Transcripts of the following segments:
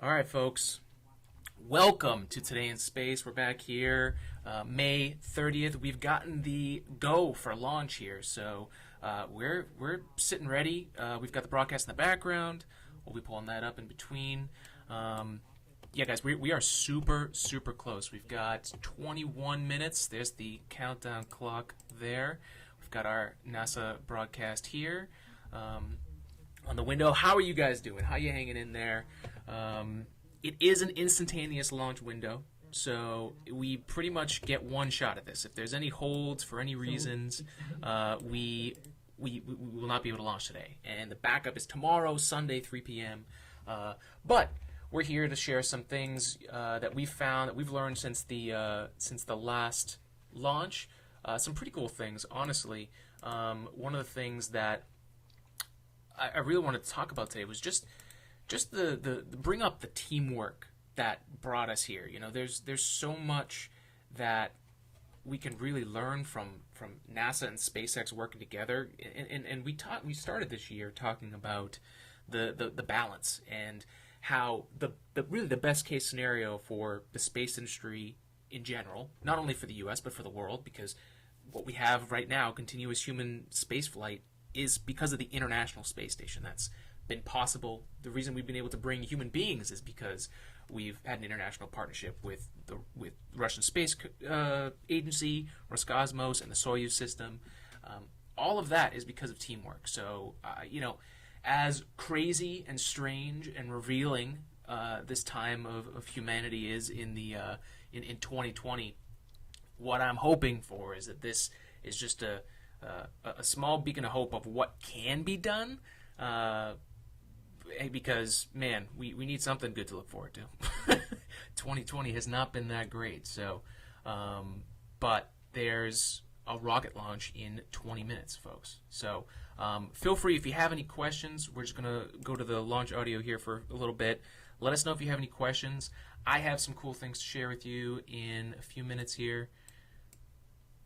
All right, folks. Welcome to Today in Space. We're back here, May 30th. We've gotten the go for launch here, so we're sitting ready. We've got the broadcast in the background. We'll be pulling that up in between. Yeah, guys, we are super close. We've got 21 minutes. There's the countdown clock there. We've got our NASA broadcast here on the window. How are you guys doing? How are you hanging in there? It is an instantaneous launch window, so we pretty much get one shot at this. If there's any holds for any reasons, we will not be able to launch today. And the backup is tomorrow, Sunday, 3 p.m. But we're here to share some things that we've found, that we've learned since the last launch. Some pretty cool things, honestly. One of the things that I really wanted to talk about today was just the bring up the teamwork that brought us here. You know, there's so much that we can really learn from NASA and SpaceX working together, and we started this year talking about the balance and how the really the best case scenario for the space industry in general, not only for the U.S. but for the world, because what we have right now, continuous human spaceflight, is because of the International Space Station. That's been possible. The reason we've been able to bring human beings is because we've had an international partnership with the Russian Space Agency, Roscosmos, and the Soyuz system. All of that is because of teamwork. So, you know, as crazy and strange and revealing this time of humanity is in 2020, what I'm hoping for is that this is just a small beacon of hope of what can be done, because, man, we need something good to look forward to. 2020 has not been that great, so but there's a rocket launch in 20 minutes, folks. So feel free, if you have any questions. We're just going to go to the launch audio here for a little bit. Let us know if you have any questions. I have some cool things to share with you in a few minutes here.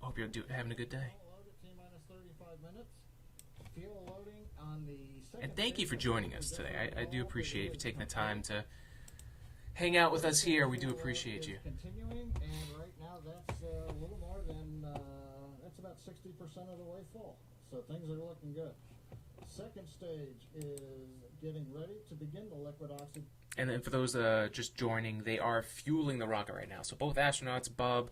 Hope you're having a good day. And thank you for joining us today. I do appreciate you taking the time to hang out with us here. We do appreciate you. Continuing, and right now that's a little more than, that's about 60% of the way full. So things are looking good. Second stage is getting ready to begin the liquid oxygen. And then for those just joining, they are fueling the rocket right now. So both astronauts, Bob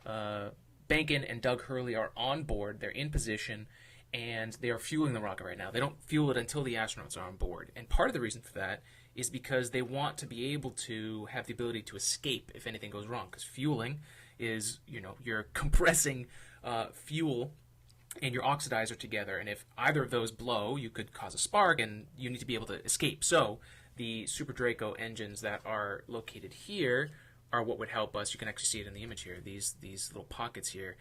Behnken and Doug Hurley, are on board. They're in position, and they are fueling the rocket right now. They don't fuel it until the astronauts are on board. And part of the reason for that is because they want to be able to have the ability to escape if anything goes wrong. Because fueling is, you know, you're compressing fuel and your oxidizer together. And if either of those blow, you could cause a spark, and you need to be able to escape. So the Super Draco engines that are located here are what would help us. You can actually see it in the image here, these little pockets here.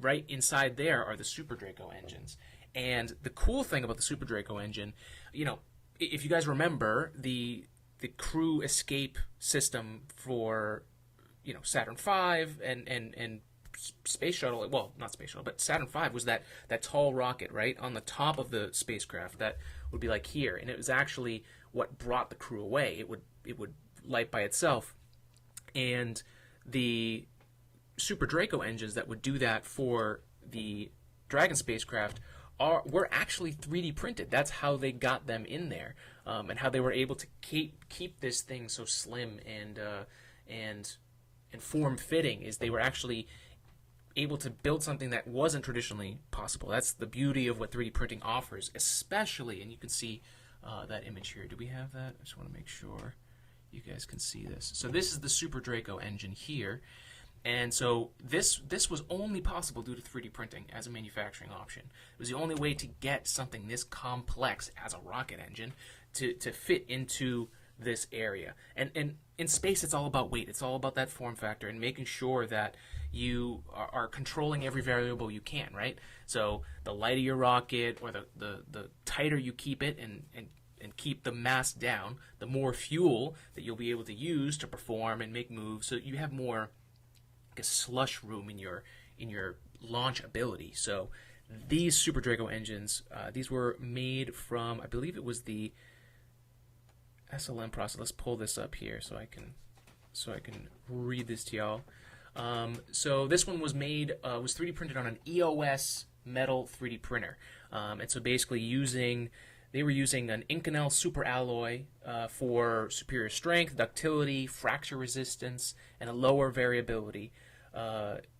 Right inside there are the Super Draco engines. And the cool thing about the Super Draco engine, you know, if you guys remember the crew escape system for, you know, Saturn V and Space Shuttle, well, not Space Shuttle, but Saturn V was that tall rocket, right, on the top of the spacecraft that would be like here. And it was actually what brought the crew away. It would light by itself. And the Super Draco engines that would do that for the Dragon spacecraft were actually 3D printed. That's how they got them in there, and how they were able to keep this thing so slim and form-fitting. Is they were actually able to build something that wasn't traditionally possible. That's the beauty of what 3D printing offers, especially, and you can see that image here. Do we have that? I just want to make sure you guys can see this. So this is the Super Draco engine here. And so this was only possible due to 3D printing as a manufacturing option. It was the only way to get something this complex as a rocket engine to fit into this area. And in space, it's all about weight. It's all about that form factor and making sure that you are controlling every variable you can, right? So the lighter your rocket, or the tighter you keep it and keep the mass down, the more fuel that you'll be able to use to perform and make moves, so you have more slush room in your launch ability. So these Super Draco engines, these were made from, I believe it was the SLM process. Let's pull this up here so I can read this to y'all. So this one was made, was 3D printed on an EOS metal 3D printer. And so basically they were using an Inconel super alloy for superior strength, ductility, fracture resistance, and a lower variability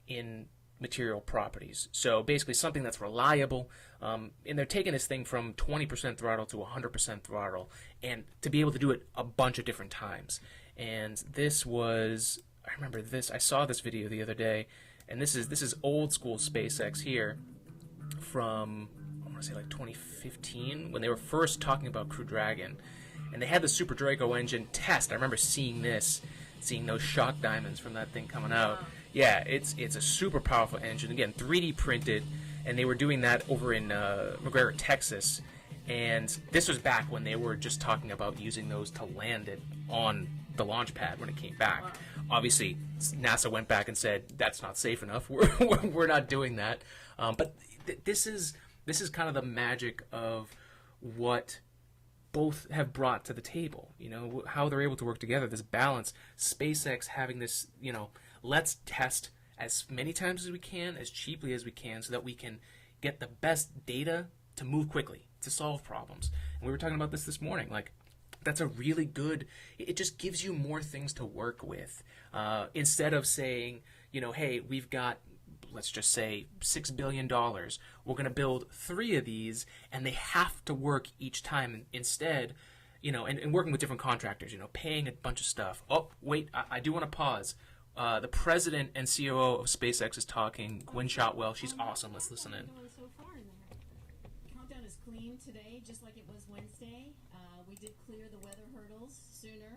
in material properties. So basically something that's reliable, and they're taking this thing from 20% throttle to 100% throttle, and to be able to do it a bunch of different times. And this was, I remember this, I saw this video the other day, and this is old school SpaceX here from, I want to say like 2015, when they were first talking about Crew Dragon, and they had the Super Draco engine test. I remember seeing those shock diamonds from that thing coming out. Yeah, it's a super powerful engine. Again, 3D printed, and they were doing that over in McGregor, Texas. And this was back when they were just talking about using those to land it on the launch pad when it came back. Obviously, NASA went back and said that's not safe enough. We're not doing that. But this is kind of the magic of what both have brought to the table. You know, how they're able to work together. This balance. SpaceX having this, you know, let's test as many times as we can, as cheaply as we can, so that we can get the best data to move quickly, to solve problems. And we were talking about this morning. Like, that's a really good, it just gives you more things to work with. Instead of saying, you know, hey, we've got, let's just say, $6 billion. We're going to build 3 of these, and they have to work each time. Instead, you know, and working with different contractors, you know, paying a bunch of stuff. Oh, wait, I do want to pause. The president and COO of SpaceX is talking. Gwen Shotwell, she's awesome. Let's listen in. So far in there. Countdown is clean today, just like it was Wednesday. We did clear the weather hurdles sooner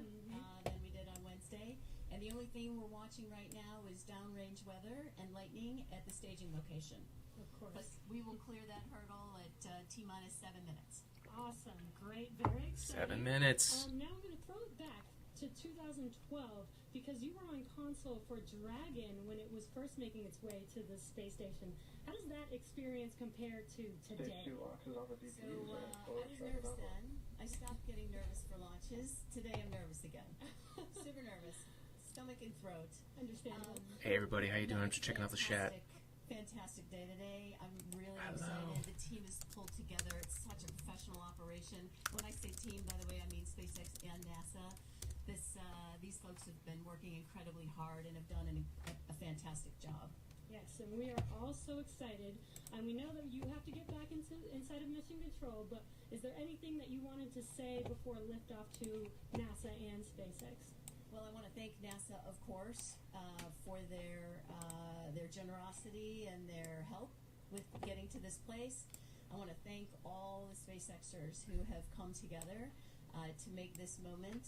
than we did on Wednesday. And the only thing we're watching right now is downrange weather and lightning at the staging location. Of course. But we will clear that hurdle at T-minus 7 minutes. Awesome. Great. Very exciting. 7 minutes. Now I'm going to throw it back to 2012 because you were on console for Dragon when it was first making its way to the space station. How does that experience compare to today? So I was nervous then. I stopped getting nervous for launches. Today I'm nervous again. Super nervous. Stomach and throat. Understandable. Hey everybody, how you doing? I'm just checking out the chat. Fantastic day today. I'm really excited. The team is pulled together. It's such a professional operation. When I say team, by the way, I mean SpaceX and NASA. These folks have been working incredibly hard and have done a fantastic job. Yes, and we are all so excited. And we know that you have to get back inside of mission control, but is there anything that you wanted to say before liftoff to NASA and SpaceX? Well, I want to thank NASA, of course, for their generosity and their help with getting to this place. I want to thank all the SpaceXers who have come together to make this moment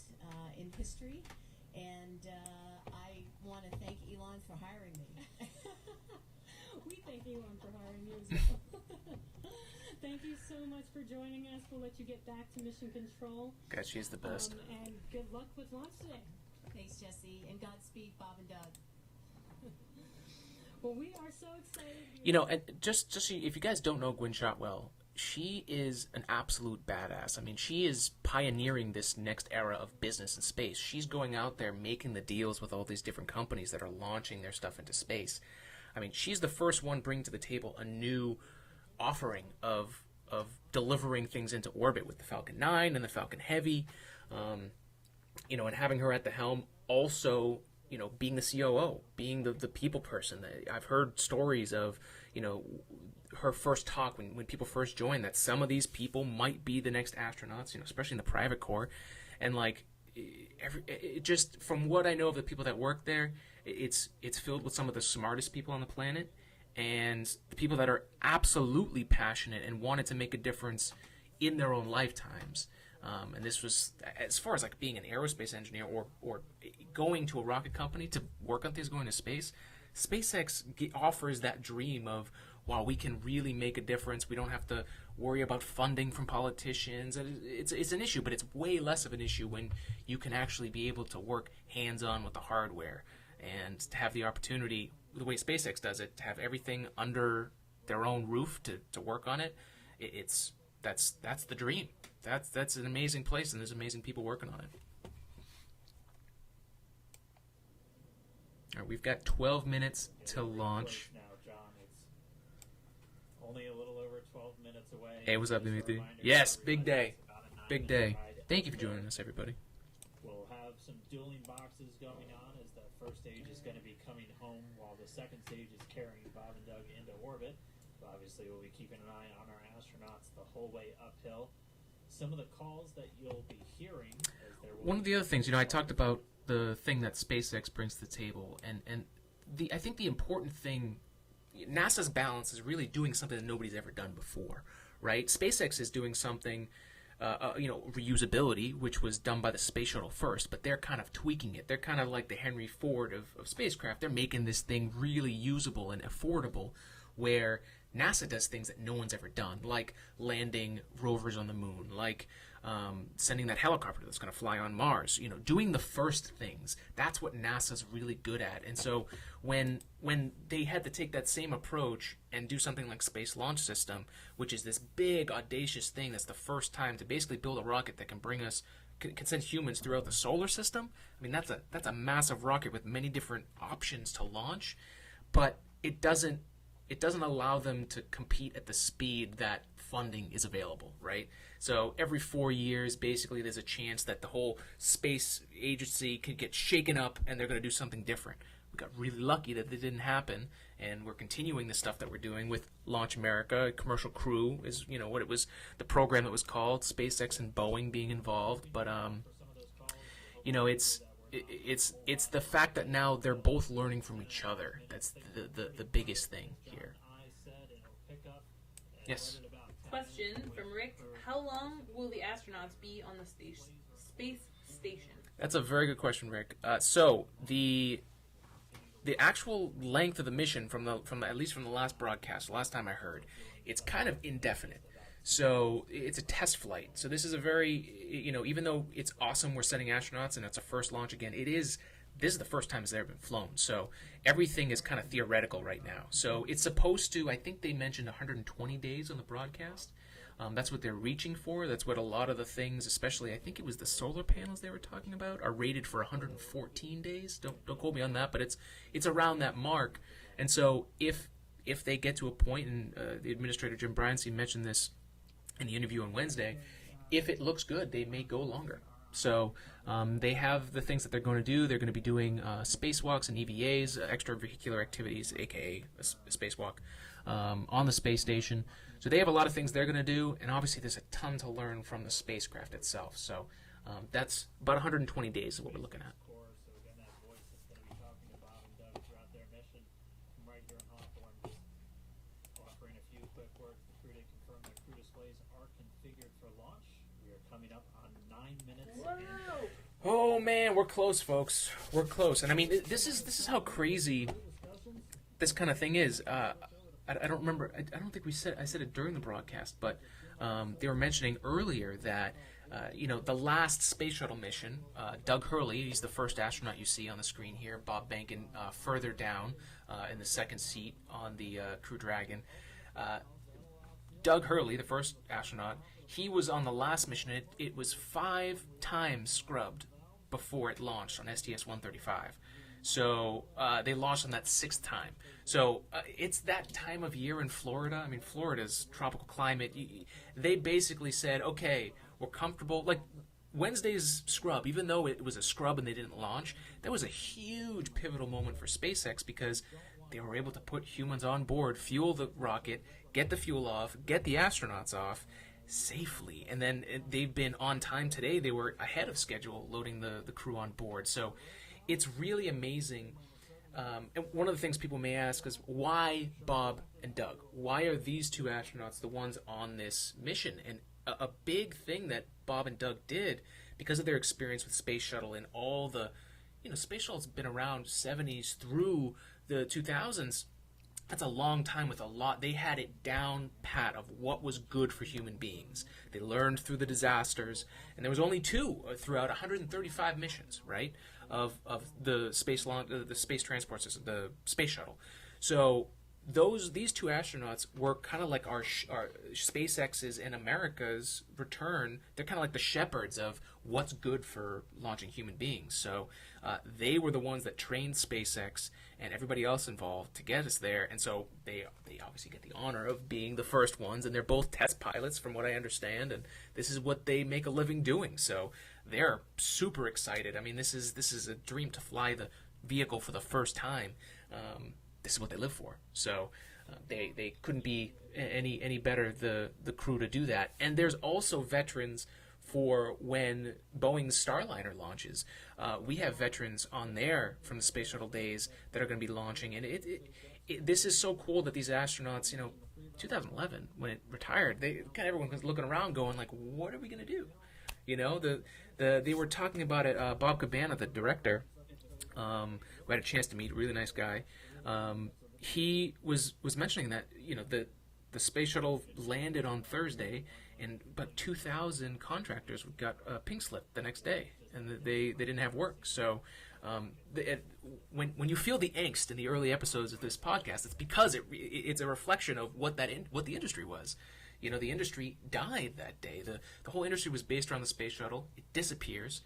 in history. And I want to thank Elon for hiring me. We thank Elon for hiring you as well. Thank you so much for joining us. We'll let you get back to mission control. God, she's the best. And good luck with launch today. Thanks, Jesse, and Godspeed, Bob and Doug. Well, we are so excited. You know, and just so if you guys don't know Gwen Shotwell, she is an absolute badass. I mean, she is pioneering this next era of business in space. She's going out there making the deals with all these different companies that are launching their stuff into space. I mean, she's the first one bringing to the table a new offering of delivering things into orbit with the Falcon 9 and the Falcon Heavy. You know, and having her at the helm, also, you know, being the COO, being the people person. I've heard stories of, you know, her first talk when people first joined, that some of these people might be the next astronauts, you know, especially in the private corps. And like, it just from what I know of the people that work there, it's filled with some of the smartest people on the planet, and the people that are absolutely passionate and wanted to make a difference in their own lifetimes. And this was, as far as like being an aerospace engineer or going to a rocket company to work on things going to space, SpaceX offers that dream of, wow, we can really make a difference. We don't have to worry about funding from politicians. It's an issue, but it's way less of an issue when you can actually be able to work hands-on with the hardware and to have the opportunity, the way SpaceX does it, to have everything under their own roof to work on it. that's the dream. That's an amazing place, and there's amazing people working on it. All right, we've got 12 minutes to launch. Now, John, it's only a little over 12 minutes away. Hey, what's up, Just a Dimitri? reminder Yes, to big everybody, day. it's about a 9 Big minute day. ride Thank you for uphill. joining us, everybody. We'll have some dueling boxes going on as the first stage is going to be coming home while the second stage is carrying Bob and Doug into orbit. But obviously, we'll be keeping an eye on our astronauts the whole way uphill. Some of the calls that you'll be hearing as there will One of the other things, I talked about the thing that SpaceX brings to the table, and I think the important thing, NASA's balance is really doing something that nobody's ever done before, right? SpaceX is doing something, reusability, which was done by the space shuttle first, but they're kind of tweaking it. They're kind of like the Henry Ford of spacecraft. They're making this thing really usable and affordable, where NASA does things that no one's ever done, like landing rovers on the moon, like sending that helicopter that's going to fly on Mars. Doing the first things. That's what NASA's really good at. And so when they had to take that same approach and do something like Space Launch System, which is this big, audacious thing that's the first time to basically build a rocket that can bring us can send humans throughout the solar system. I mean, that's a massive rocket with many different options to launch, but it doesn't allow them to compete at the speed that funding is available, right? So every 4 years, basically, there's a chance that the whole space agency could get shaken up and they're going to do something different. We got really lucky that it didn't happen, and we're continuing the stuff that we're doing with LaunchAmerica. Commercial Crew is, what it was, the program that was called, SpaceX and Boeing being involved. But, it's the fact that now they're both learning from each other. That's the biggest thing here. Yes. Question from Rick: how long will the astronauts be on the space station? That's a very good question, Rick. So the actual length of the mission from at least from the last broadcast, last time I heard, it's kind of indefinite. So it's a test flight. So this is a very, even though it's awesome we're sending astronauts and it's a first launch again, this is the first time it's ever been flown. So everything is kind of theoretical right now. So it's supposed to, I think they mentioned 120 days on the broadcast. That's what they're reaching for. That's what a lot of the things, especially I think it was the solar panels they were talking about, are rated for 114 days. Don't quote me on that, but it's around that mark. And so if they get to a point, and the administrator Jim Bryancy mentioned this in the interview on Wednesday, if it looks good, they may go longer. So they have the things that they're going to do. They're going to be doing spacewalks and EVAs, extravehicular activities, aka a spacewalk, on the space station. So they have a lot of things they're going to do, and obviously there's a ton to learn from the spacecraft itself. So that's about 120 days is what we're looking at. So again, that voice that's going to be talking to Bob and Doug throughout their mission from right here in Hawthorne. Just offering a few quick words. The crew to confirm that crew displays are configured for launch. We are coming up on 9 minutes. Oh man, we're close, folks. We're close, and I mean, this is how crazy this kind of thing is. I don't remember. I don't think I said it during the broadcast, but they were mentioning earlier that the last space shuttle mission, Doug Hurley, he's the first astronaut you see on the screen here. Bob Behnken further down in the second seat on the Crew Dragon. Doug Hurley, the first astronaut, he was on the last mission. It was 5 times scrubbed before it launched on STS-135. So they launched on that 6th time. So it's that time of year in Florida. I mean, Florida's tropical climate. They basically said, okay, we're comfortable. Like Wednesday's scrub, even though it was a scrub and they didn't launch, that was a huge pivotal moment for SpaceX because they were able to put humans on board, fuel the rocket, get the fuel off, get the astronauts off safely. And then they've been on time today. They were ahead of schedule loading the crew on board. So it's really amazing. And one of the things people may ask is, why Bob and Doug? Why are these two astronauts the ones on this mission? And a big thing that Bob and Doug did, because of their experience with Space Shuttle and all the, Space Shuttle's been around 70s through the 2000s. That's a long time with a lot. They had it down pat of what was good for human beings. They learned through the disasters, and there was only 2 throughout 135 missions, right, of the space transport system, the space shuttle. So these two astronauts were kind of like our SpaceX's and America's return. They're kind of like the shepherds of what's good for launching human beings. So they were the ones that trained SpaceX and everybody else involved to get us there. And so they obviously get the honor of being the first ones. And they're both test pilots, from what I understand. And this is what they make a living doing. So they're super excited. I mean, this is a dream to fly the vehicle for the first time. This is what they live for. So they couldn't be any better, the crew, to do that. And there's also veterans for when Boeing's Starliner launches. We have veterans on there from the Space Shuttle days that are going to be launching. And this is so cool that these astronauts, 2011, when it retired, everyone was looking around going like, what are we going to do? They were talking about it, Bob Cabana, the director, who had a chance to meet, a really nice guy. He was mentioning that the space shuttle landed on Thursday, and about 2,000 contractors got a pink slip the next day, and they didn't have work. So when you feel the angst in the early episodes of this podcast, it's because it's a reflection of what the industry was. The industry died that day. The whole industry was based around the space shuttle. It disappears,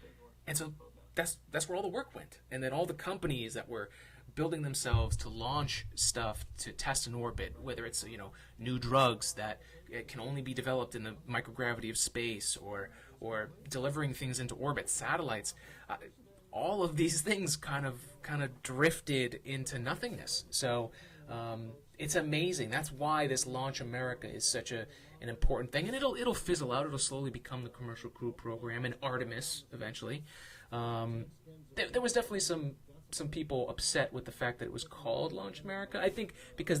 and so that's where all the work went. And then all the companies that were building themselves to launch stuff to test in orbit, whether it's new drugs that can only be developed in the microgravity of space, or delivering things into orbit, satellites, all of these things kind of drifted into nothingness. So it's amazing. That's why this LaunchAmerica is such an important thing, and it'll fizzle out. It'll slowly become the Commercial Crew Program and Artemis eventually. There was definitely some people upset with the fact that it was called LaunchAmerica. I think because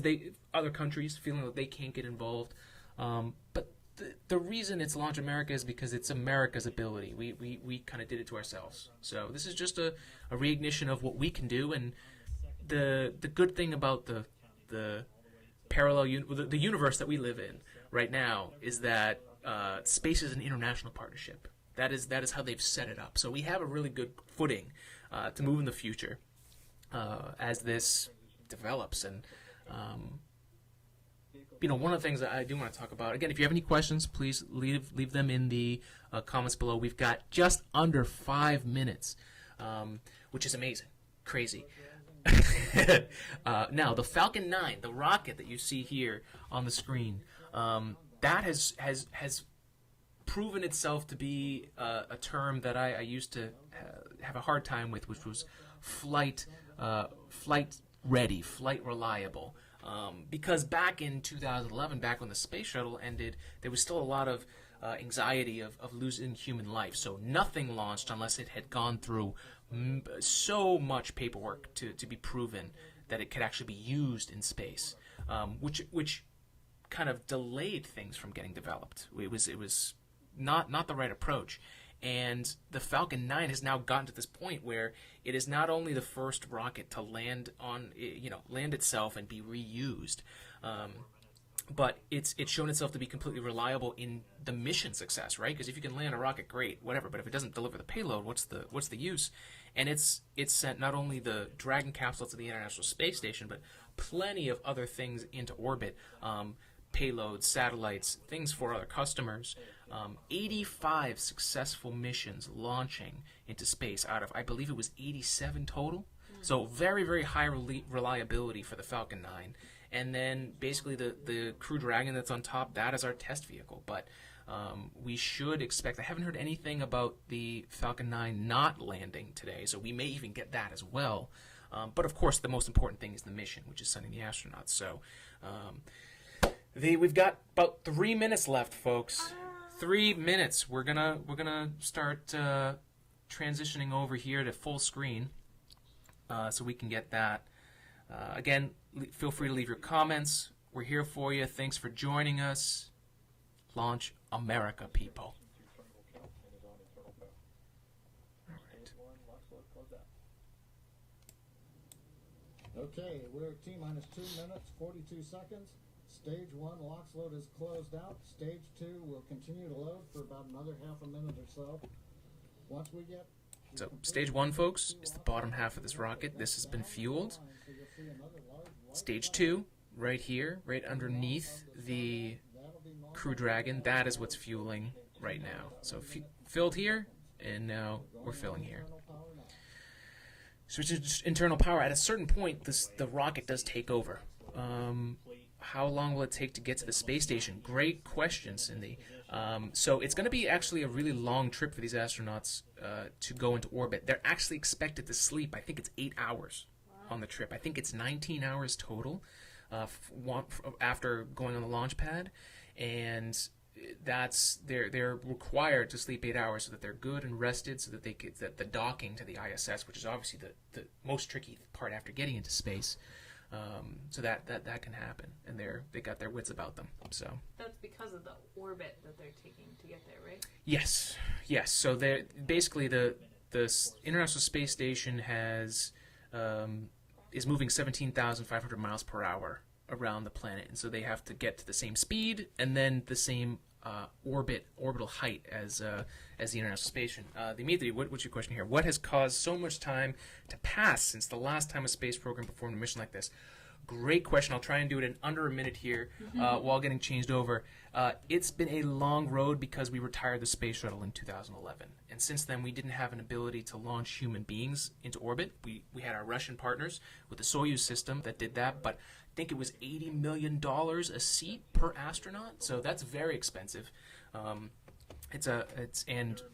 other countries feeling that they can't get involved. But the reason it's LaunchAmerica is because it's America's ability. We kind of did it to ourselves. So this is just a reignition of what we can do. And the good thing about the parallel the universe that we live in right now is that space is an international partnership. That is how they've set it up. So we have a really good footing to move in the future as this develops. And one of the things that I do want to talk about, again, if you have any questions, please leave them in the comments below. We've got just under 5 minutes, which is amazing, crazy. Now, the Falcon 9, the rocket that you see here on the screen, that has proven itself to be a term that I used to have a hard time with, which was flight ready, flight reliable. Because back in 2011, back when the space shuttle ended, there was still a lot of anxiety of losing human life. So nothing launched unless it had gone through so much paperwork to be proven that it could actually be used in space, which kind of delayed things from getting developed. It was not the right approach. And the Falcon 9 has now gotten to this point where it is not only the first rocket to land itself and be reused, but it's shown itself to be completely reliable in the mission success, right? Because if you can land a rocket, great, whatever. But if it doesn't deliver the payload, what's the use? And it's sent not only the Dragon capsule to the International Space Station, but plenty of other things into orbit, payloads, satellites, things for other customers. 85 successful missions launching into space out of, I believe it was 87 total. So very, very high reliability for the Falcon 9. And then basically the Crew Dragon that's on top, that is our test vehicle. But we should expect, I haven't heard anything about the Falcon 9 not landing today, so we may even get that as well. But of course, the most important thing is the mission, which is sending the astronauts. So we've got about 3 minutes left, folks. 3 minutes. We're gonna start transitioning over here to full screen, so we can get that. Again, feel free to leave your comments. We're here for you. Thanks for joining us. LaunchAmerica, people. Okay, we're at T-minus 2 minutes, 42 seconds. Stage 1 LOX load is closed out. Stage 2 will continue to load for about another half a minute or so. Once we get... So, stage 1, folks, is the bottom half of this rocket. This has been fueled. Stage 2 right here, right underneath the Crew Dragon. That is what's fueling right now. So filled here, and now we're filling here. So it's just internal power. At a certain point, the rocket does take over. How long will it take to get to the space station? Great question, Cindy. So it's going to be actually a really long trip for these astronauts to go into orbit. They're actually expected to sleep, I think it's 8 hours on the trip. I think it's 19 hours total after going on the launch pad. And they're required to sleep 8 hours so that they're good and rested, so that they get the docking to the ISS, which is obviously the most tricky part after getting into space. So that can happen, and they got their wits about them. So that's because of the orbit that they're taking to get there, right? Yes. So they basically the International Space Station is moving 17,500 miles per hour around the planet, and so they have to get to the same speed and then the same orbital height as the International Space Station. Dimitri, what's your question here? What has caused so much time to pass since the last time a space program performed a mission like this? Great question. I'll try and do it in under a minute here while getting changed over. It's been a long road because we retired the space shuttle in 2011. And since then, we didn't have an ability to launch human beings into orbit. We had our Russian partners with the Soyuz system that did that, but I think it was $80 million a seat per astronaut, so that's very expensive. And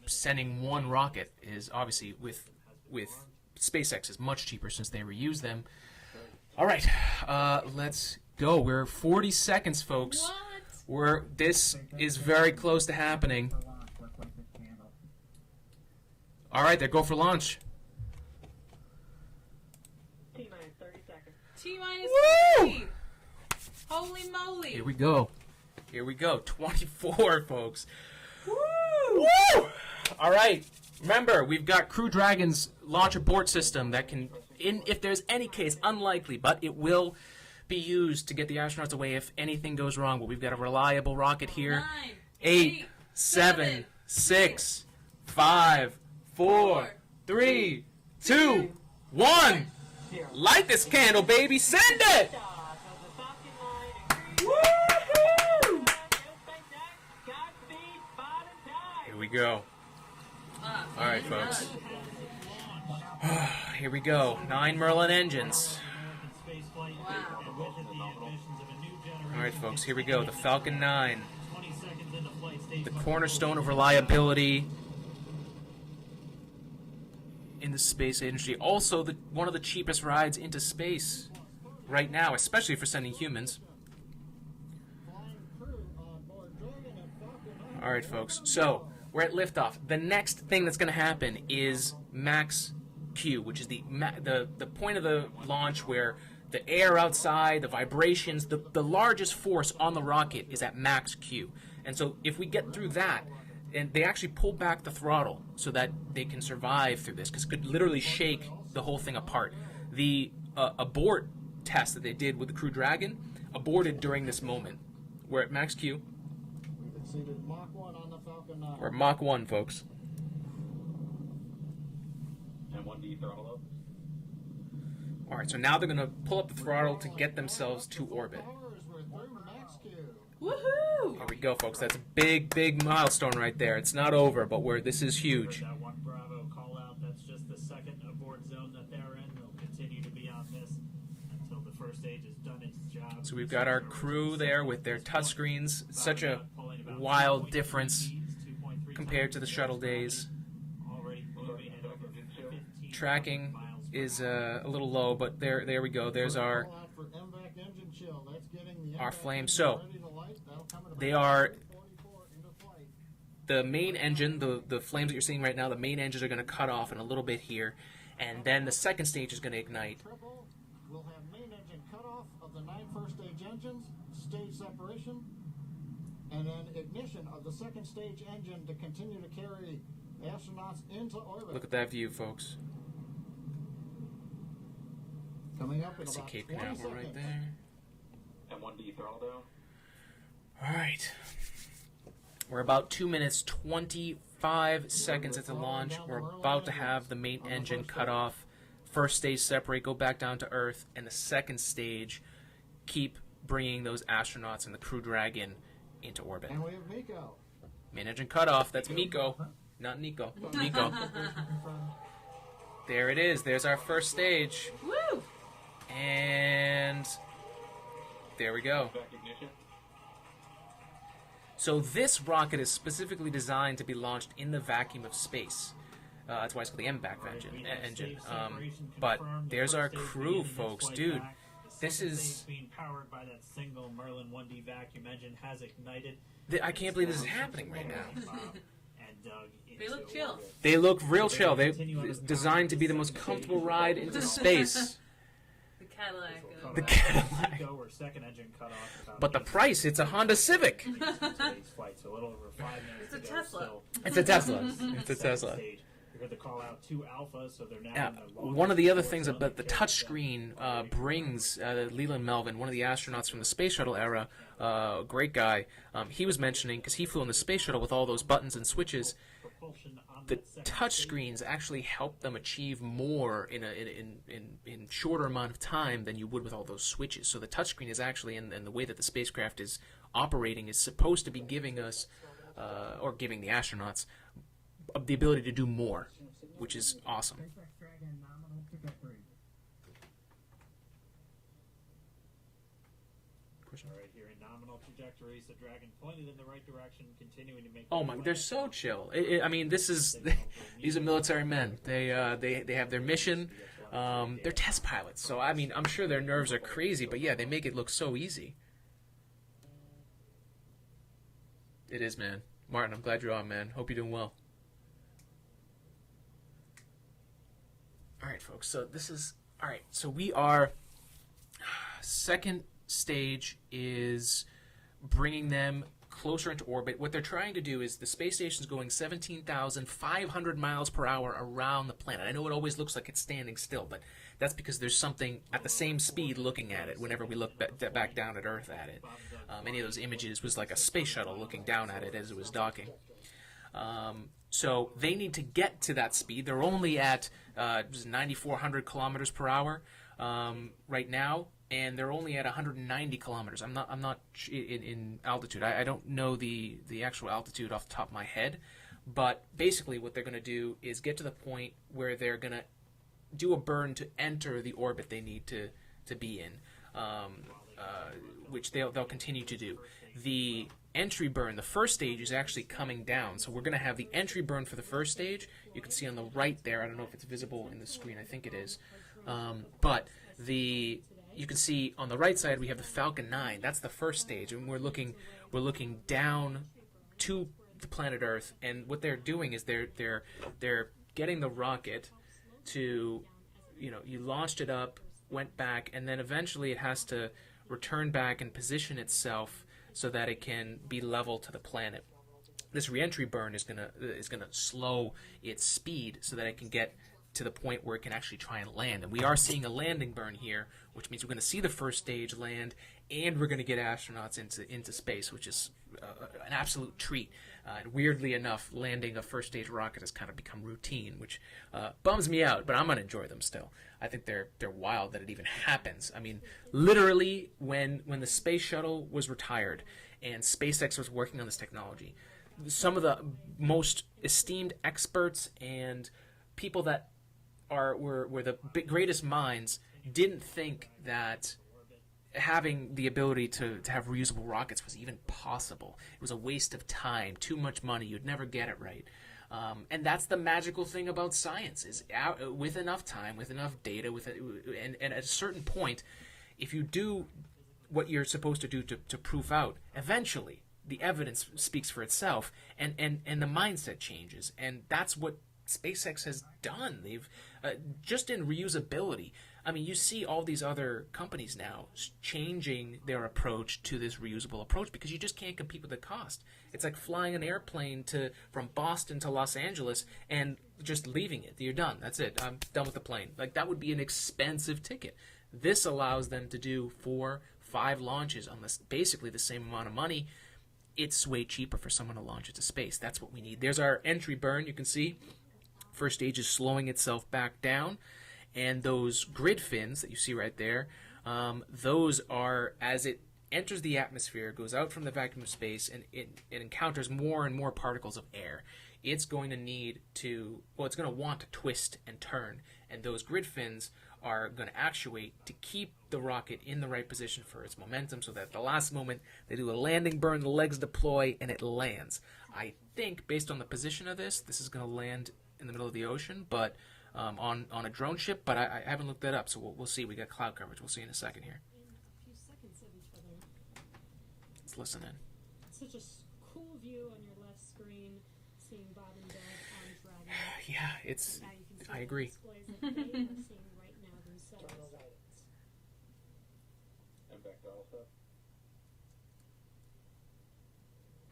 sending one rocket is obviously with SpaceX is much cheaper since they reuse them. All right, let's go. We're 40 seconds, folks. This is very close to happening. All right, they go for launch. T-minus 30 seconds. T-minus 30. Holy moly. Here we go. 24, folks. Woo! Woo! All right. Remember, we've got Crew Dragon's launch abort system that can, if there's any case, unlikely, but it will be used to get the astronauts away if anything goes wrong. But we've got a reliable rocket here. 9, 8, 7, 6, 5, 4, 3, 2, 1. Light this candle, baby. Send it! Woo-hoo! Here we go. All right, folks. Here we go. 9 Merlin engines. All right, folks. Here we go. The Falcon 9. The cornerstone of reliability in the space industry. Also, one of the cheapest rides into space right now, especially for sending humans. All right, folks. So we're at liftoff. The next thing that's going to happen is max Q, which is the point of the launch where the air outside, the vibrations, the largest force on the rocket is at max Q. And so if we get through that, and they actually pull back the throttle so that they can survive through this, because it could literally shake the whole thing apart. The abort test that they did with the Crew Dragon aborted during this moment. We're at max Q. We've exceeded Mach 1 on the Falcon 9. We're at Mach 1, folks. And 1D throttle up. All right, so now they're going to pull up the throttle to get themselves to orbit. We're through Max Q. Woohoo! Here we go, folks. That's a big, big milestone right there. It's not over, but this is huge. That one Bravo call out, that's just the second abort zone that they're in. They'll continue to be on this until the first stage has done its job. So we've got our crew there with their touchscreens. Such a wild difference compared to the shuttle days. Tracking is a little low, but there we go. There's our flame. So they are the main engine, the flames that you're seeing right now. The main engines are going to cut off in a little bit here, and then the second stage is going to ignite. We'll have main engine cutoff of the 9 first stage engines, stage separation, and then ignition of the second stage engine to continue to carry astronauts into orbit. Look at that view, folks. Coming up in That's a about Cape 20 Canaveral seconds. right there. And 1D throttle down. All right. We're about 2 minutes, 25 seconds at the launch. We're about to have the main engine cut off. First stage separate, go back down to Earth, and the second stage keep bringing those astronauts and the Crew Dragon into orbit. And we have Nico. Main engine cutoff. That's Miko, not Nico. Nico. There it is. There's our first stage. Woo! And there we go. Back ignition. So this rocket is specifically designed to be launched in the vacuum of space. That's why it's called the MVAC engine. But there's our crew, folks. Dude, this is... being powered by that single Merlin 1D vacuum engine has ignited. I can't believe this is happening right now. And dug They into look chill. orbit. They look real chill. It's designed to be the most comfortable ride into space. The Cadillac. The Cadillac. Or second engine cut off about But the price, it's a Honda Civic. today's flight, so a little over 5 minutes It's a ago Tesla. still. It's a Tesla. It's a Second Tesla. stage. We heard the call out to Alpha, so they're now Yeah, in the launch one of the other course things on about the carrier touchscreen brings Leland Melvin, one of the astronauts from the space shuttle era, great guy. He was mentioning, because he flew in the space shuttle with all those buttons and switches, propulsion on the that second touchscreens stage. actually help them achieve more in shorter amount of time than you would with all those switches. So the touchscreen is actually, and the way that the spacecraft is operating, is supposed to be giving us, or giving the astronauts, the ability to do more, which is awesome. All right, here in nominal trajectory, so Dragon pointed in the right direction, continuing to make. Oh my! They're so chill. I mean, this is these are military men. They have their mission. They're test pilots, so I mean, I'm sure their nerves are crazy, but yeah, they make it look so easy. It is, man. Martin, I'm glad you're on, man. Hope you're doing well. All right, folks. So this is all right. So we are second stage is bringing them closer into orbit. What they're trying to do is the space station's going 17,500 miles per hour around the planet. I know it always looks like it's standing still, but that's because there's something at the same speed looking at it whenever we look back down at Earth at it. Any of those images was like a space shuttle looking down at it as it was docking. So they need to get to that speed. They're only at 9,400 kilometers per hour right now, and they're only at 190 kilometers. I'm not in altitude. I don't know the actual altitude off the top of my head, but basically what they're going to do is get to the point where they're going to do a burn to enter the orbit they need to be in, which they'll continue to do. The entry burn, the first stage, is actually coming down. So we're going to have the entry burn for the first stage. You can see on the right there. I don't know if it's visible in the screen. I think it is. But you can see on the right side we have the Falcon 9. That's the first stage, and we're looking down to the planet Earth. And what they're doing is they're getting the rocket to, you launched it up, went back, and then eventually it has to return back and position itself so that it can be level to the planet. This reentry burn is gonna slow its speed so that it can get to the point where it can actually try and land. And we are seeing a landing burn here, which means we're going to see the first stage land, and we're going to get astronauts into space, which is an absolute treat. And weirdly enough, landing a first stage rocket has kind of become routine, which bums me out, but I'm going to enjoy them still. I think they're wild that it even happens. I mean, literally, when the space shuttle was retired and SpaceX was working on this technology, some of the most esteemed experts and people that were the greatest minds didn't think that having the ability to have reusable rockets was even possible. It was a waste of time, too much money, you'd never get it right. And that's the magical thing about science, is with enough time, with enough data, and at a certain point, if you do what you're supposed to do to proof out, eventually the evidence speaks for itself, and the mindset changes. And that's what SpaceX has done. They've just in reusability. I mean, you see all these other companies now changing their approach to this reusable approach because you just can't compete with the cost. It's like flying an airplane from Boston to Los Angeles and just leaving it. You're done. That's it. I'm done with the plane. Like, that would be an expensive ticket. This allows them to do 4-5 launches on basically the same amount of money. It's way cheaper for someone to launch it to space. That's what we need. There's our entry burn. You can see first stage is slowing itself back down, and those grid fins that you see right there, those are as it enters the atmosphere, goes out from the vacuum of space, and it encounters more and more particles of air, it's going to need to, well, it's going to want to twist and turn, and those grid fins are going to actuate to keep the rocket in the right position for its momentum, so that at the last moment they do a landing burn, the legs deploy, and it lands. I think, based on the position of this is going to land in the middle of the ocean, but on a drone ship, but I haven't looked that up, so we'll see. We got cloud coverage. We'll see in a second here. A few seconds of each other. Let's listen in. Such a cool view on your left screen, seeing Bob and Doug on Dragon. Yeah, it's. Now you can see I the agree. displays that they are seeing right now themselves. And back to Alpha.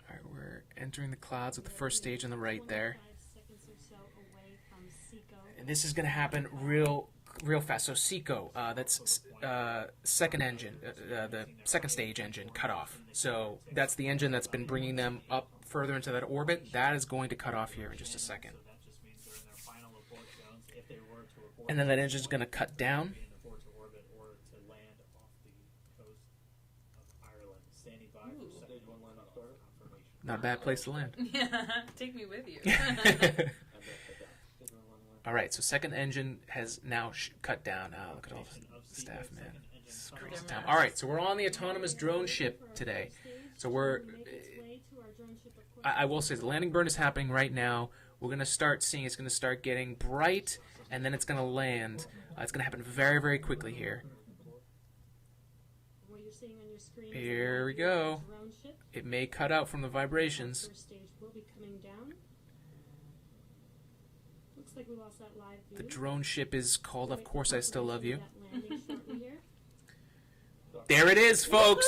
All right, we're entering the clouds with the first stage on the right there. 25 seconds or so away from Seco. And this is going to happen real fast. So Seco, that's second engine, the second stage engine cut off. So that's the engine that's been bringing them up further into that orbit. That is going to cut off here in just a second. So that just means they're in their final abort zones if they were to abort. And then that engine's going to cut down. Be in abort to orbit or to land off the coast of Ireland, standing by Ooh. for Stage 1 line up start. confirmation. Not a bad place to land. Yeah, take me with you. And back to down. Stage 1 line up. All right, so second engine has now cut down. Look at all the staff, man. It's crazy time. All right, so we're on the autonomous drone ship today. So we're. I will say the landing burn is happening right now. We're going to start seeing it's going to start getting bright, and then it's going to land. It's going to happen very, very quickly here. What you're seeing on your screen Here we is go. a drone ship. It may cut out from the vibrations. First stage will be coming down. Looks like we lost that live view. The drone ship is called Of Course I Still Love You. That landing shortly here. There it is, folks!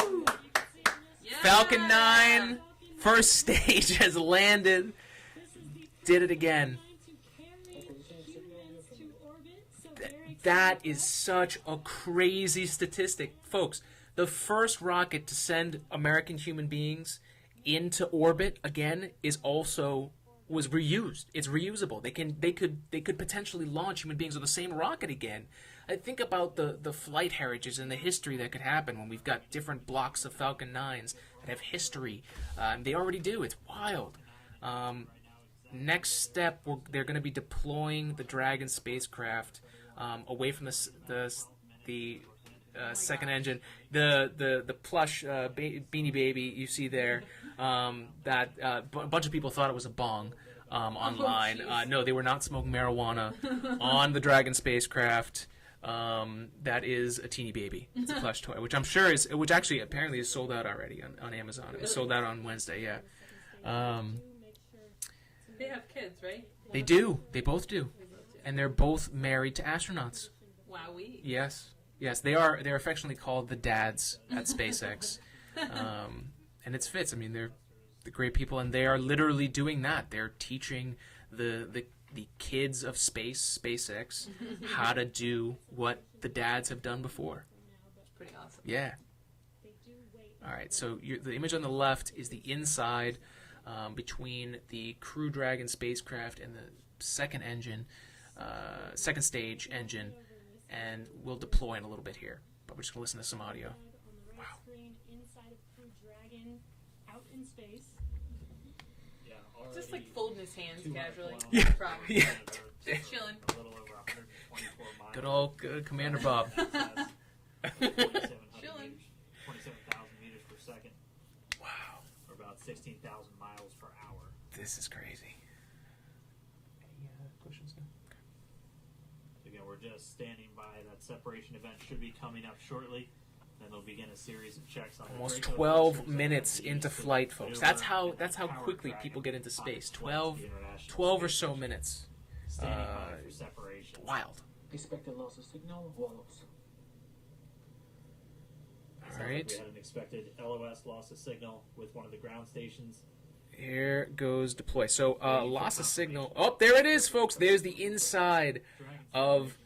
You can see on this Yeah. Falcon 9, first stage has landed. This is the Did it again. to carry humans to orbit. So very That exciting is for us. such a crazy statistic. Folks, the first rocket to send American human beings into orbit again was reused. It's reusable. They could potentially launch human beings on the same rocket again. I think about the flight heritages and the history that could happen when we've got different blocks of Falcon 9s that have history. They already do. It's wild. Next step, they're going to be deploying the Dragon spacecraft away from the second engine. The plush Beanie Baby you see there, that a bunch of people thought it was a bong online. jeez. No, they were not smoking marijuana on the Dragon spacecraft. That is a teeny baby. It's a plush toy, which I'm sure which actually apparently is sold out already on Amazon. It was sold out on Wednesday, yeah. They have kids, right? They do. They both do. And they're both married to astronauts. Wowee. Yes. Yes, they're affectionately called the dads at SpaceX. And it's fits. I mean, they're great people, and they are literally doing that. They're teaching the kids of SpaceX, how to do what the dads have done before. It's pretty awesome. Yeah. All right, so the image on the left is the inside between the Crew Dragon spacecraft and the second second stage engine, and we'll deploy in a little bit here. But we're just going to listen to some audio. On the right screen, inside of Crew Dragon, out in space. Yeah, Just already like folding his hands 200 casually. kilometers. No problem. Yeah. Just chilling. A little over 124 miles. Good old Commander Bob. That's 2,700 Chilling. meters, 27,000 meters per second, Wow, or about 16,000 miles per hour. this is crazy. Any questions? No? Again, we're just standing by. That separation event should be coming up shortly. Then they'll begin a series of checks on the Almost Draco 12 sensors minutes that will be into used to flight, folks. maneuver That's how and power quickly Dragon people get into on space. its flight to 12 the International 12 or Space so Station. minutes. Standing by for separation. Wild. Expected loss of signal, wallows. Sounds All like right. we had an expected LOS loss of signal with one of the ground stations. Here goes deploy. So, loss of signal. Oh, there it is, folks. There's the inside of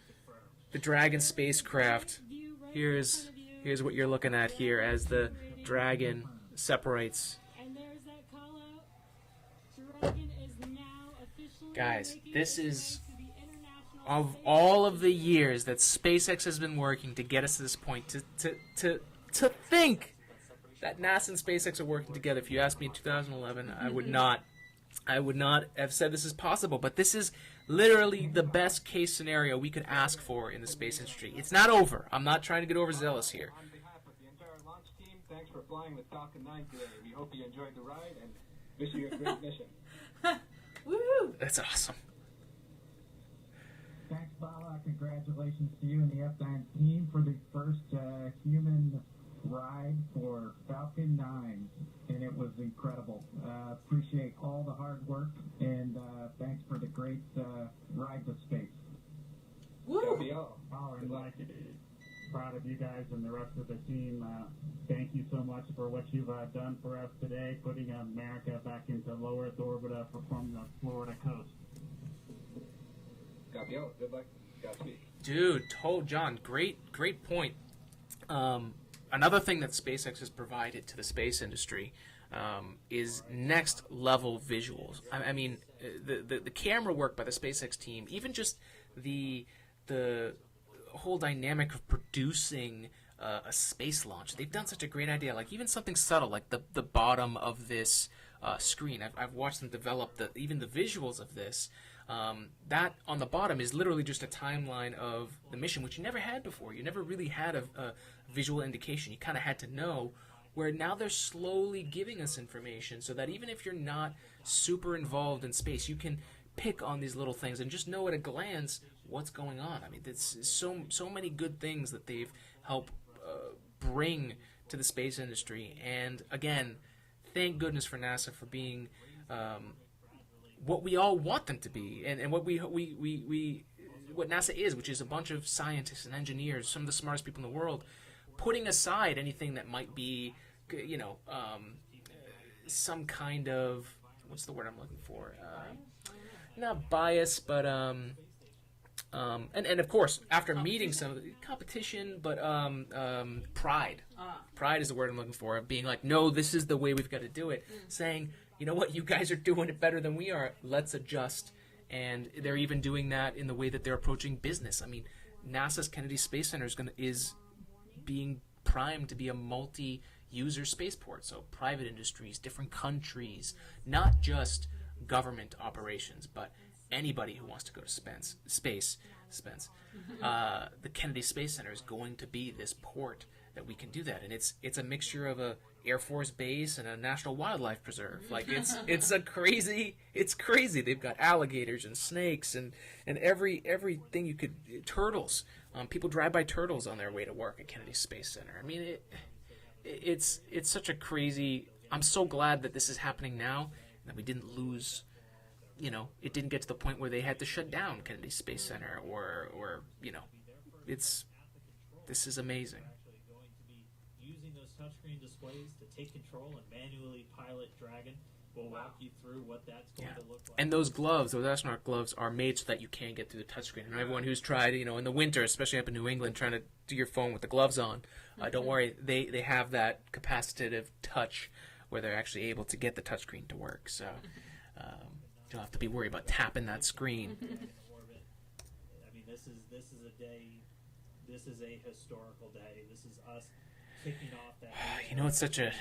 the Dragon spacecraft. View right in Here's front of you. here's what you're looking at here as the Dragon separates. And there's that call out. Dragon is now officially Guys, making this its is way to the International of Space all of the Station. years that SpaceX has been working to get us to this point, to To think that NASA and SpaceX are working together. If you asked me in 2011, I would not have said this is possible. But this is literally the best case scenario we could ask for in the space industry. It's not over. I'm not trying to get overzealous here. On behalf of the entire launch team, thanks for flying the Falcon 9 today. We hope you enjoyed the ride and wish you a great mission. Woo! That's awesome. Thanks, Bala. Congratulations to you and the F9 team for the first human ride for Falcon 9, and it was incredible. Appreciate all the hard work, and thanks for the great ride to space. Woo! Bala, I'd like to be proud of you guys and the rest of the team. Thank you so much for what you've done for us today, putting America back into low Earth orbit from the Florida coast. Gabriel, good luck. Godspeed. Dude, John, great point. Another thing that SpaceX has provided to the space industry is next level visuals. I mean, the camera work by the SpaceX team, even just the whole dynamic of producing a space launch. They've done such a great idea. Like even something subtle, like the bottom of this screen. I've watched them develop even the visuals of this. That on the bottom is literally just a timeline of the mission, which you never had before. You never really had a visual indication. You kind of had to know, where now they're slowly giving us information so that even if you're not super involved in space, you can pick on these little things and just know at a glance what's going on. I mean, it's so many good things that they've helped bring to the space industry. And again, thank goodness for NASA for being what we all want them to be, and what what NASA is, which is a bunch of scientists and engineers, some of the smartest people in the world, putting aside anything that might be, some kind of, what's the word I'm looking for? Not bias, but and of course, after meeting some of the competition, but pride. Pride is the word I'm looking for. Being like, no, this is the way we've got to do it. Saying, you know what, you guys are doing it better than we are. Let's adjust. And they're even doing that in the way that they're approaching business. I mean, NASA's Kennedy Space Center is being primed to be a multi-user spaceport. So private industries, different countries, not just government operations, but anybody who wants to go to space. The Kennedy Space Center is going to be this port that we can do that, and it's a mixture of a Air Force base and a national wildlife preserve. Like it's crazy. They've got alligators and snakes and everything you could, turtles. People drive by turtles on their way to work at Kennedy Space Center. I mean, it's such a crazy. I'm so glad that this is happening now, and that we didn't lose. It didn't get to the point where they had to shut down Kennedy Space Center, or this is amazing. Using those touchscreen displays to take control and manually pilot Dragon. We'll walk you through what that's going to look like. And those gloves, those astronaut gloves, are made so that you can't get through the touchscreen. And everyone who's tried, in the winter, especially up in New England, trying to do your phone with the gloves on, don't worry, they have that capacitive touch where they're actually able to get the touchscreen to work. So you don't have to be worried about tapping that screen. I mean, this is a day. This is a historical day. This is us kicking off that. It's such a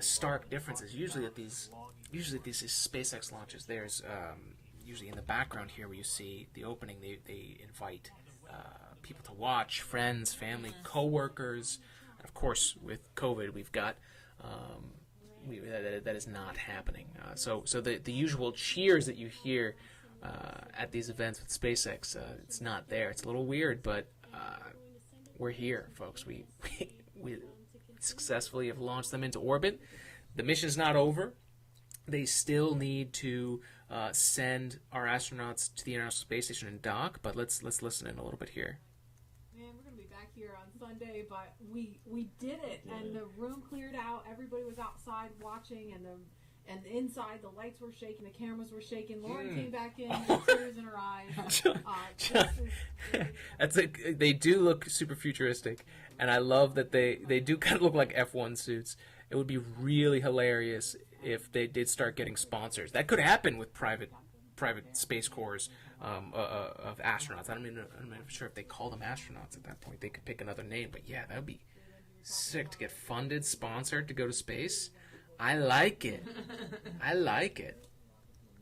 stark difference. Is usually at these SpaceX launches, there's usually in the background here where you see the opening, they invite people to watch, friends, family, co-workers. And of course, with COVID, we've got that is not happening. So the usual cheers that you hear at these events with SpaceX, it's not there. It's a little weird, but we're here, folks. We successfully have launched them into orbit. The mission's not over. They still need to send our astronauts to the International Space Station and dock, but let's listen in a little bit here. Man, we're going to be back here on Sunday, but we did it, and the room cleared out. Everybody was outside watching, and inside the lights were shaking, the cameras were shaking. Lauren came back in with tears in her eyes. They do look super futuristic, and I love that they do kind of look like F1 suits. It would be really hilarious if they did start getting sponsors. That could happen with private space corps of astronauts. I'm not sure if they call them astronauts at that point. They could pick another name, but yeah, Sick to get funded, sponsored to go to space. I like it. I like it.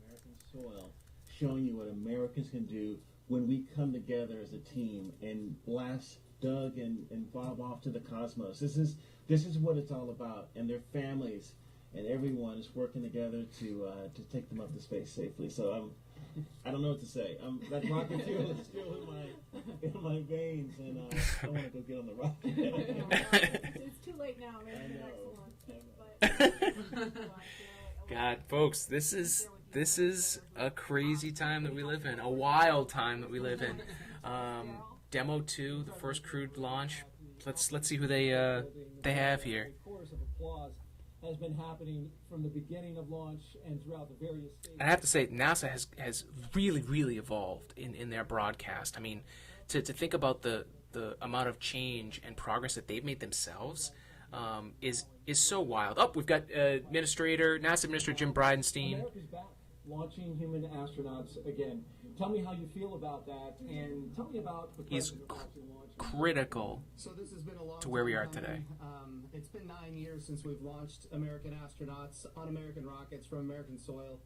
American soil, showing you what Americans can do when we come together as a team and blast Doug and Bob off to the cosmos. This is what it's all about, and their families and everyone is working together to take them up to space safely. So I don't know what to say. That rocket fuel is still in my veins, and I want to go get on the rocket. It's too late now. Maybe the next one. God, folks, this is a crazy time that we live in, a wild time that we live in. Demo 2, the first crewed launch. Let's see who they have here. A chorus of applause has been happening from the beginning of launch and throughout the various stages. I have to say, NASA has really evolved in their broadcast. I mean, to think about the amount of change and progress that they've made themselves is so wild. Oh, we've got NASA Administrator Jim Bridenstine. America's back, launching human astronauts again. Tell me how you feel about that, and tell me about the He's launch. critical So this has been a long to where we time are today. coming. It's been 9 years since we've launched American astronauts on American rockets from American soil,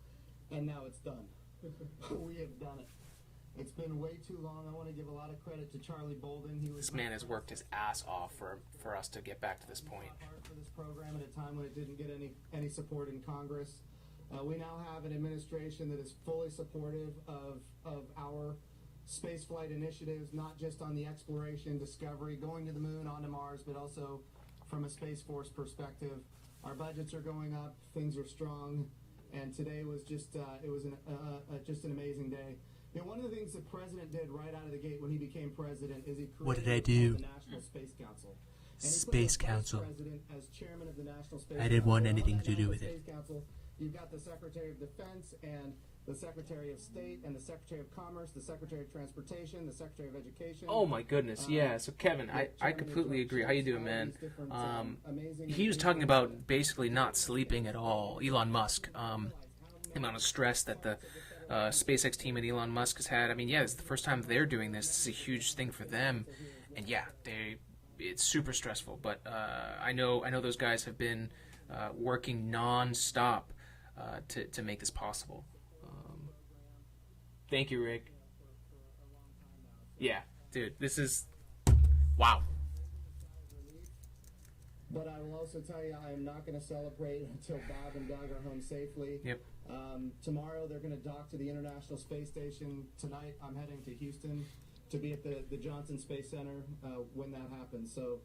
and now it's done. We have done it. It's been way too long. I want to give a lot of credit to Charlie Bolden. This man has worked his ass off for us to get back to this point. Hard for this program at a time when it didn't get any support in Congress. We now have an administration that is fully supportive of our spaceflight initiatives, not just on the exploration, discovery, going to the moon, onto Mars, but also from a Space Force perspective. Our budgets are going up, things are strong, and today was just just an amazing day. You know, one of the things the president did right out of the gate when he became president is he created What did I do? the National Space Council. And he put Space the vice Council. president as chairman of the National Space I didn't want Council. anything On to the do with National it. Space Council, you've got the Secretary of Defense and the Secretary of State and the Secretary of Commerce, the Secretary of Transportation, the Secretary of Education. Oh my goodness, yeah. So Kevin, I completely agree. How you doing, man? He was talking about basically not sleeping at all. Elon Musk, the amount of stress that the SpaceX team and Elon Musk has had. I mean, yeah, it's the first time they're doing this. This is a huge thing for them, and yeah, it's super stressful. But I know those guys have been working non-stop to make this possible. Thank you, Rick. Yeah, dude, this is wow. But I will also tell you, I am not going to celebrate until Bob and Doug are home safely. Yep. Tomorrow they're going to dock to the International Space Station. Tonight I'm heading to Houston to be at the Johnson Space Center when that happens. So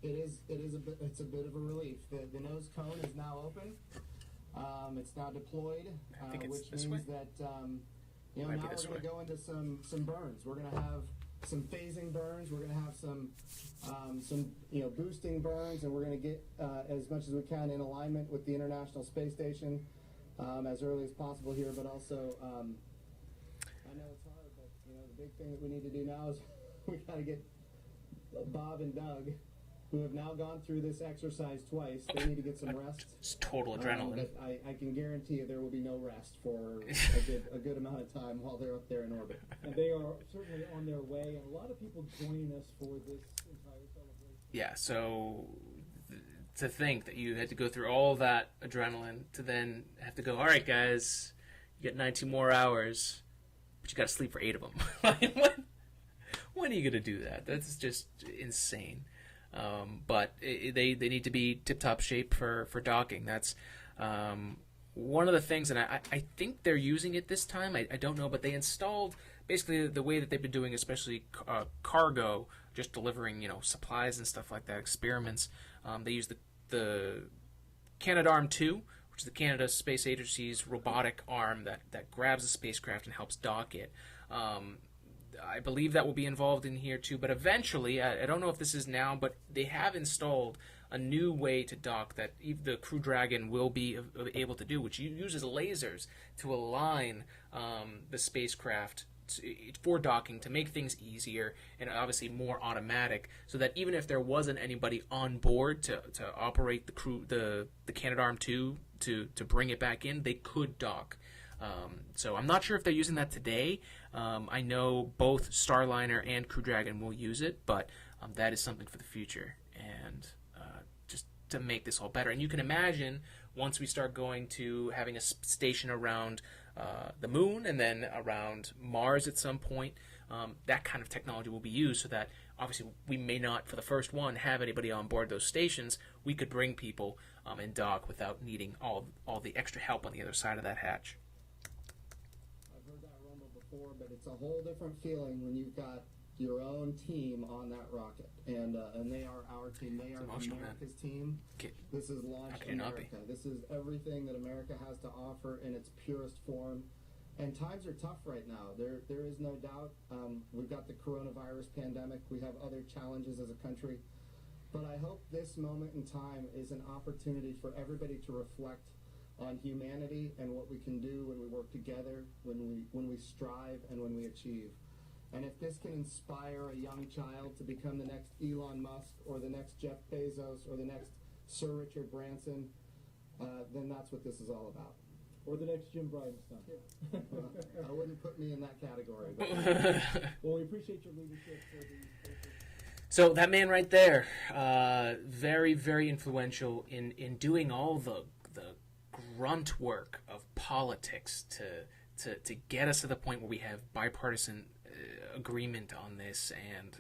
it's a bit of a relief. The nose cone is now open. It's now deployed, which means that now we're going to go into some burns. We're going to have some phasing burns. We're going to have some boosting burns, and we're going to get as much as we can in alignment with the International Space Station as early as possible here. But also, I know it's hard, but the big thing that we need to do now is we got to get Bob and Doug, who have now gone through this exercise twice. They need to get some rest. It's total adrenaline. But I can guarantee you there will be no rest for a good amount of time while they're up there in orbit. And they are certainly on their way, and a lot of people joining us for this entire celebration. Yeah, so to think that you had to go through all that adrenaline to then have to go, all right, guys, you got 19 more hours, but you got to sleep for 8 of them. When are you going to do that? That's just insane. But they need to be tip-top shape for docking. That's one of the things, and I think they're using it this time. I don't know, but they installed basically the way that they've been doing, especially cargo, just delivering supplies and stuff like that, experiments. They use the Canadarm2, which is the Canada Space Agency's robotic arm that grabs a spacecraft and helps dock it. I believe that will be involved in here too, but eventually, I don't know if this is now, but they have installed a new way to dock that the Crew Dragon will be able to do, which uses lasers to align the spacecraft for docking to make things easier and obviously more automatic, so that even if there wasn't anybody on board to operate the Canadarm2 to bring it back in, they could dock. So I'm not sure if they're using that today. I know both Starliner and Crew Dragon will use it, but that is something for the future. and just to make this all better. And you can imagine once we start going to having a station around the moon and then around Mars at some point, that kind of technology will be used so that obviously we may not, for the first one, have anybody on board those stations. We could bring people and dock without needing all the extra help on the other side of that hatch. I've heard that rumble before, but it's a whole different feeling when you've got your own team on that rocket, and they are our team. They are America's team. This is LaunchAmerica. This is everything that America has to offer in its purest form. And times are tough right now. There is no doubt. We've got the coronavirus pandemic. We have other challenges as a country. But I hope this moment in time is an opportunity for everybody to reflect on humanity and what we can do when we work together, when we strive, and when we achieve. And if this can inspire a young child to become the next Elon Musk or the next Jeff Bezos or the next Sir Richard Branson, then that's what this is all about. Or the next Jim Bridenstine. Well, I wouldn't put me in that category. But well, we appreciate your leadership for the. So that man right there, very, very influential in doing all the grunt work of politics to get us to the point where we have bipartisan agreement on this, and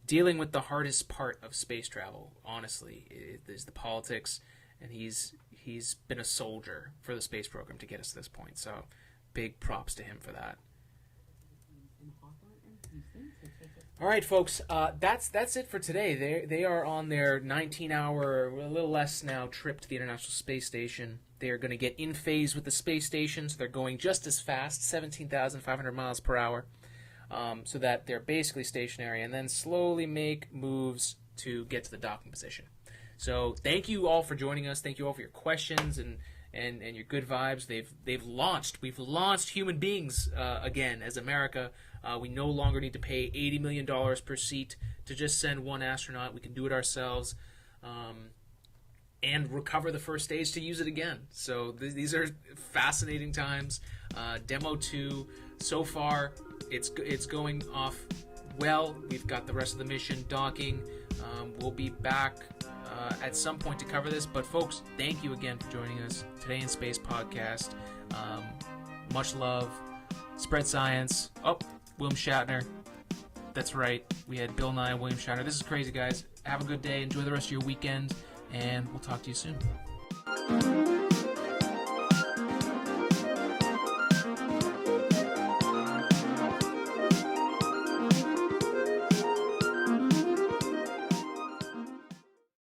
dealing with the hardest part of space travel, honestly, is the politics, and he's been a soldier for the space program to get us to this point. So big props to him for that. All right, folks, that's it for today. They are on their 19-hour, a little less now, trip to the International Space Station. They are going to get in phase with the space station, so they're going just as fast, 17,500 miles per hour, so that they're basically stationary, and then slowly make moves to get to the docking position. So thank you all for joining us. Thank you all for your questions and your good vibes. We've launched human beings again as America. We no longer need to pay $80 million per seat to just send one astronaut. We can do it ourselves and recover the first stage to use it again. So these are fascinating times. Demo 2, so far, it's going off well. We've got the rest of the mission docking. We'll be back at some point to cover this. But folks, thank you again for joining us Today in Space podcast. Much love. Spread science. Oh, William Shatner. That's right. We had Bill Nye and William Shatner. This is crazy, guys. Have a good day. Enjoy the rest of your weekend, and we'll talk to you soon.